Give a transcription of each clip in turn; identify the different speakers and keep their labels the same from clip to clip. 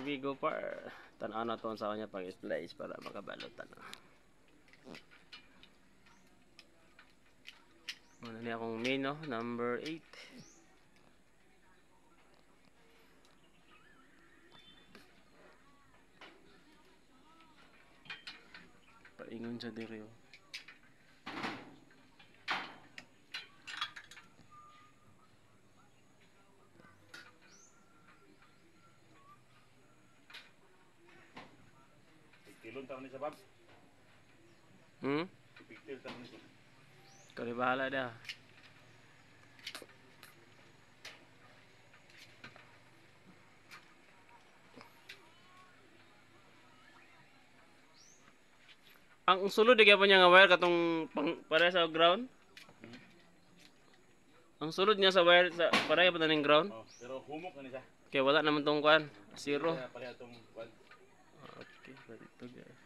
Speaker 1: Here we go par. Tanaw na to sa kanya pag-splice para makabalutan na. Ano niya akong main no, number 8. Paingon siya diri oh.
Speaker 2: Tilon taon ni sa bab. Pigtil taon ni sa.
Speaker 1: Kali bahala dah. Ang sulod di kaya pa niya nga wire katong para sa ground. Ang sulod niya sa wire sa para pa ning ground.
Speaker 2: Oh, pero humok na ni siya.
Speaker 1: Kaya wala naman tong kuan. Zero.
Speaker 2: Kaya pareha tong kwan.
Speaker 1: Okay, dito guys.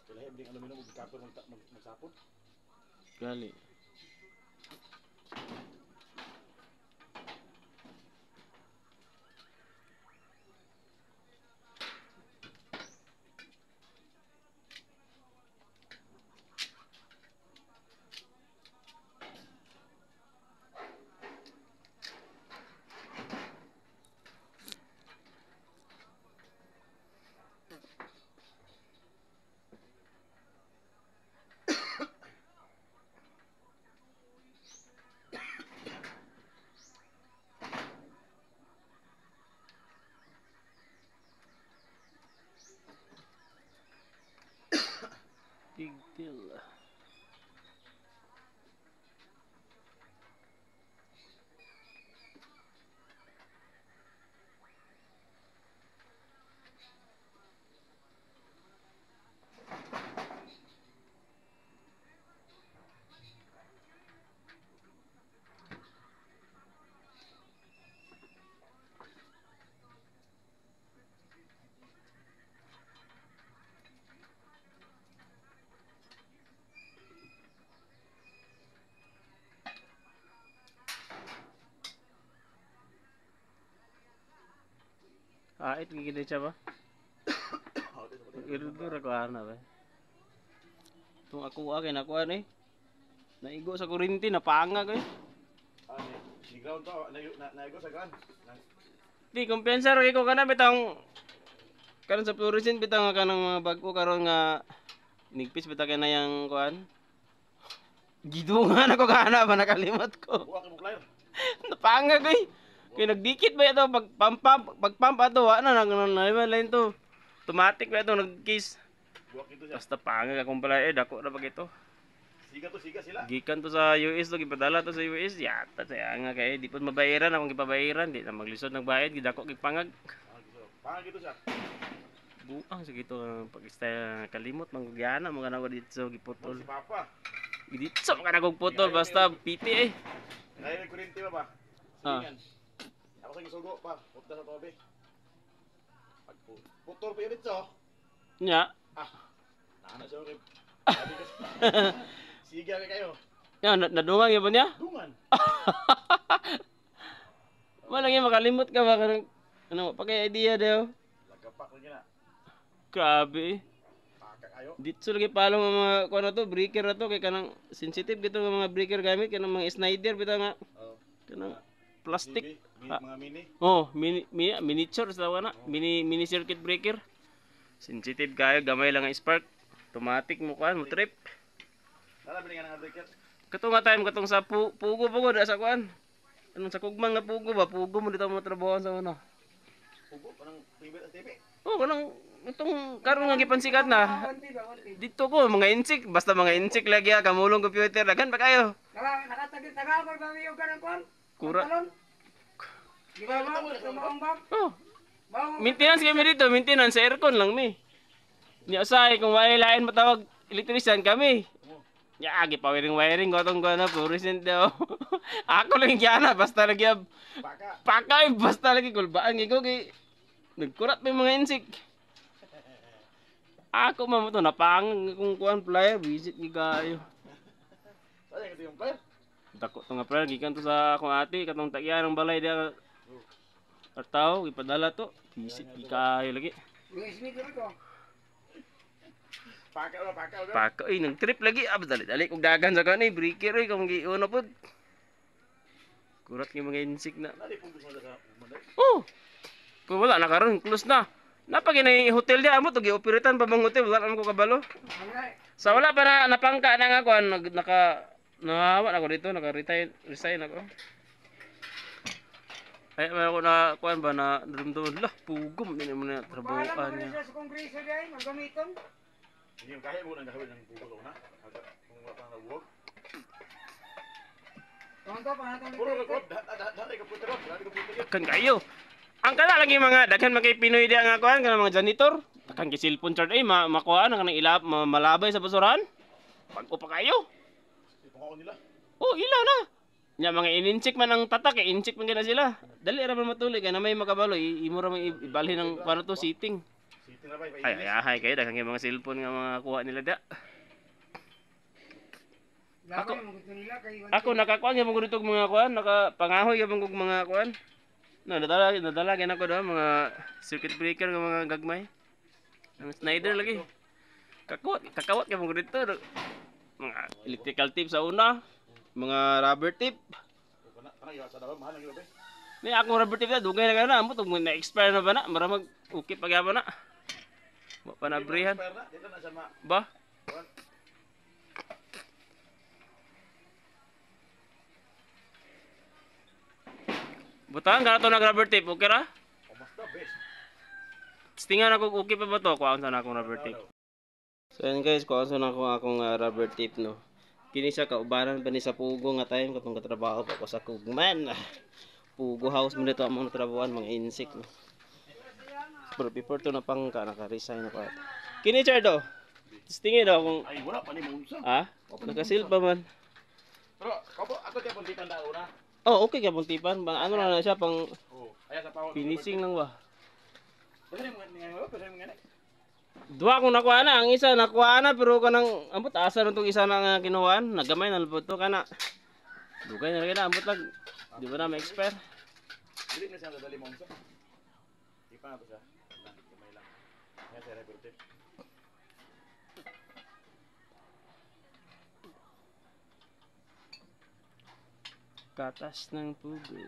Speaker 2: Wala yung bling aluminum magkapon magsapot.
Speaker 1: Gali. Big deal. Ait gigit siya ba? Irdo ra ko ana ba. Tung ako kay nakuha ni. Naigo sa kurinti napangag eh.
Speaker 2: Si ground to naigo sa ground.
Speaker 1: Di kumpiyansa ra ko kana bitang karon sa fluorescent bitang nga kanang mga bag-o karon nga nigpis bitaw kay na yang kuan. Gidungan ako kana ba nakalimot ko.
Speaker 2: Buwa kay muklayr.
Speaker 1: Napangag eh. Kaya nagdikit ba ito pag-pump ato ano nang to. Automatic ba ito nag-kiss.
Speaker 2: Buwa kito siya.
Speaker 1: Basta pangag akong pala dako na pag ito.
Speaker 2: Siga sila.
Speaker 1: Gikan to sa US to gipadala to sa US yata saya nga kay di pud mabayaran akong gipabayaran di na maglisod nagbayad gidako gipangag.
Speaker 2: Pangag kito siya.
Speaker 1: Buang sa gito pag-style kalimot manggugana mga nago dito giputol.
Speaker 2: Si Papa.
Speaker 1: Dito sa mga nagog putol basta piti eh.
Speaker 2: Kaya may kuryente ba ba? Silingan. Ako sa gisugo pa. Punta sa tobe. Putol pa yun dito.
Speaker 1: Nya.
Speaker 2: Nana siya rin. Siga kayo.
Speaker 1: Yan nadungan gyud niya?
Speaker 2: Dungan.
Speaker 1: Wala gyud makalimot ka ba kanang ano pa kay idea daw.
Speaker 2: Lagapak lagi na.
Speaker 1: Grabe.
Speaker 2: Pakak ayo.
Speaker 1: Dito lagi palong ang mga kuno to breaker na to kay kanang sensitive gito nga mga breaker gamit kanang mga Snyder bitaw nga.
Speaker 2: Oh.
Speaker 1: Kanang plastic.
Speaker 2: Mga mini.
Speaker 1: Oh, miniature sa na. Mini circuit breaker. Sensitive kayo, gamay lang ang spark. Automatic mo kuan, mo trip.
Speaker 2: Tara bilingan nga breaker.
Speaker 1: Kato nga time katong sa pugo da sa kuan. Anong sa kugmang nga pugo ba? Pugo mo dito mo trabaho sa ano.
Speaker 2: Pugo parang favorite ang TV.
Speaker 1: Oh, kanang itong karon nga gipansikat na. Dito ko mga insik, basta mga insik lagi kamulong computer dagan pa kayo.
Speaker 3: Nakatagil taga ko ba yung kanang kon?
Speaker 1: Kura.
Speaker 3: Di ba ba? Tumawang ba?
Speaker 1: Oh. Maintenance kami dito, maintenance sa aircon lang mi. Nya usay kung may lain matawag electrician kami. Ya agi wiring gotong ko na fluorescent daw. Ako lang gyana basta lagi
Speaker 2: Paka.
Speaker 1: pakay basta lagi kulbaan gigo kay nagkurat pa yung mga insik. Ako man mo to napang kung kuan player visit ni kayo.
Speaker 2: Sayang ito yung player.
Speaker 1: Dako to nga player gikan to sa akong ate katong tagyan ng balay dia. Artaw ipadala to. Visit ni kayo lagi.
Speaker 3: Luis Miguel ko.
Speaker 2: Pakaw.
Speaker 1: Pako nang trip lagi dali kog dagan sa kanay breaker kung giuno pod. Kurat yung mga insik na.
Speaker 2: Nari pong gusto sa Monday.
Speaker 1: Oh. Kung wala na karon close na. Napag inay hotel dia amo to gi-operatean pa bang hotel wala naman ko kabalo.
Speaker 3: Wala.
Speaker 1: Sa wala pa na napangka na nga kuan naka nahawa na ako dito resign ako. Ay may ako na kuan ba na dumdum lah pugom din mo na trabahoan
Speaker 3: Paalam
Speaker 1: niya.
Speaker 3: mo sa kongreso dahil magamiton.
Speaker 2: Hindi yung kahit mo nang gawin ng pugo na. Kung wala pang nabuwag.
Speaker 3: Tonto pa natin
Speaker 2: Puro record. Dahil ka puto rod. Dahil ka puto rod.
Speaker 1: Kan kayo. Ang kana lagi mga daghan man kay Pinoy dia nga kuan kana mga janitor. Kan ki cellphone charge ay makuha na kanang ilap malabay sa basurahan. Pag-upa kayo.
Speaker 2: Ipangaon nila.
Speaker 1: Oh, ila na. Nya mga ininchik man ang tatak, inchik man gina sila. Dali ra man matuli kay na may makabalo, imo ra man ibalhin ng kuno to sitting.
Speaker 2: Sitting na ba?
Speaker 1: Ay kayo daghang kay mga cellphone nga mga kuha nila da.
Speaker 3: Ako mo gusto nila kay
Speaker 1: Ako nakakuan gyud mo dito mga kuan, nakapangahoy gyud mo mga kuan. Nadala gyud ako do mga circuit breaker nga mga gagmay. Ang Snyder lagi. Kakawat gyud mo dito. Mga electrical tip sa una, mga rubber tip.
Speaker 2: Parang yung sa daw, mahal ng gabi.
Speaker 1: Ni akong rubber tip na dugay na kana amo tug na-expire na ba na, mara mag okay pa gyapon na. Wa pa na brihan.
Speaker 2: Dito na sa
Speaker 1: Ba? Butang ka to nag rubber tape, okay ra?
Speaker 2: Basta best.
Speaker 1: Tingan ako okay pa ba to? Kuhaan sa akong rubber tape. So yan guys, kuhaan sa akong rubber tape no. Kini siya kaubanan pa ni sa pugo nga time katong katrabaho pa ko sa kugman. Pugo house mo dito among trabahoan mga insect no. Pero before to na pang naka-resign na pa. Kini Chardo. Tingin daw kung
Speaker 2: Ay, wala pa ni mo unsa.
Speaker 1: nakasil pa man.
Speaker 2: Pero, kapo, ako tiya pong tipan daw na.
Speaker 1: Oh, okay ka tipan. Ano na siya pang
Speaker 2: Oo. Ayan sa pawag.
Speaker 1: finishing lang ba?
Speaker 2: Pwede mo nga, pwede mo nga.
Speaker 1: Dua kong nakuha na, ang isa nakuha na pero kanang ambot asa na itong isa na nga kinuhaan, nagamay na lupot to kana. Dugay na rin na, ambot lang. Di ba na ma-expire?
Speaker 2: Dili na siya dadali mo unsa. Tipan na to siya. Kamay lang. Yan siya record tip.
Speaker 1: Katas ng pugo.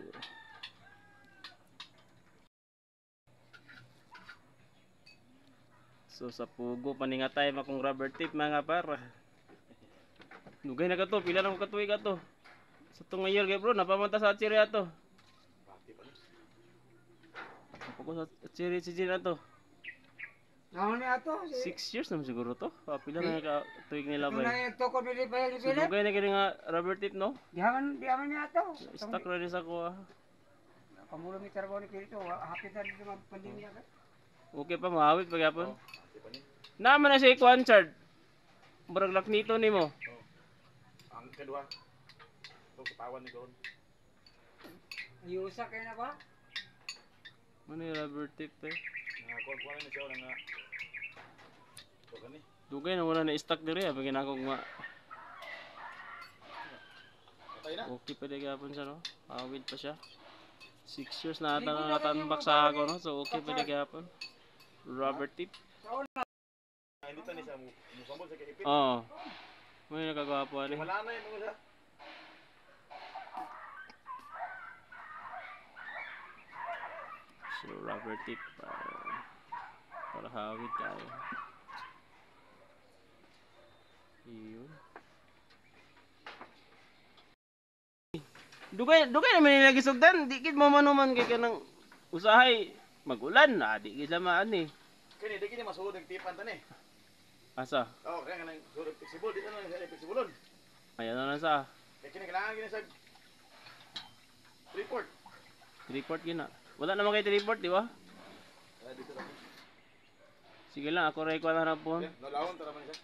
Speaker 1: So sa pugo paningatay makong rubber tape mga para. Dugay na ka to, pila na ko katuig ka to. Sa tungayol kay bro, napamanta sa atsiri ato.
Speaker 2: Pati pa ni.
Speaker 1: Ako ko sa atsiri si Gina to.
Speaker 3: Naon ni ato?
Speaker 1: 6 years naman siguro to. Pila na ka tuig nila
Speaker 3: Ito na
Speaker 1: bay.
Speaker 3: yung toko ni Philip.
Speaker 1: So dugay na kini nga rubber tape no.
Speaker 3: Dihaman ni ato.
Speaker 1: Stuck ready sa ko.
Speaker 3: Kamulo mi trabaho ni Philip. Hapit na dito mga pandemya ka.
Speaker 1: Okay pa mahawit pa gyapon.
Speaker 2: Pati pa ni.
Speaker 1: Naman na si Kwan Chard. Murag laknito nimo.
Speaker 2: Ang kedua. Ito katawan ni Goron.
Speaker 3: Ayusa kayo na ba?
Speaker 1: Ano yung rubber tape eh?
Speaker 2: Kuha ni siya nga. Ito gani.
Speaker 1: Dugay na muna na-stuck diri ah. Pagin ako nga.
Speaker 2: Patay na.
Speaker 1: Okay pa di gyapon siya no. Awid pa siya. 6 years na ata na natanbak sa ako no. So okay pa di gyapon. Rubber tape.
Speaker 2: Hindi ta ni siya musambol sa kaipit.
Speaker 1: Oo. May nakagawa po ali.
Speaker 2: Wala na yung mga siya.
Speaker 1: So rubber tape para hawid tayo. Iyon. Dugay naman nila gisugdan. Di gid mo manuman kay kanang usahay magulan na di gid lamaan eh.
Speaker 2: Kini di kini masuod ng tipan ta ni.
Speaker 1: Asa?
Speaker 2: Oh, kaya nga nang suod flexible dito na siya flexible.
Speaker 1: Ayan na lang sa
Speaker 2: Kaya kini kailangan kini sa report.
Speaker 1: report gina. Wala naman kay report, di ba?
Speaker 2: Dito lang.
Speaker 1: Sige lang, ako ray ko na po.
Speaker 2: Nalawon ta naman siya.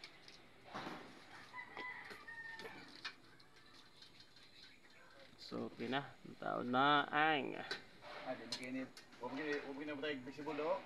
Speaker 1: So, pina. Taon na ang.
Speaker 2: Di kini, huwag kini, flexible daw.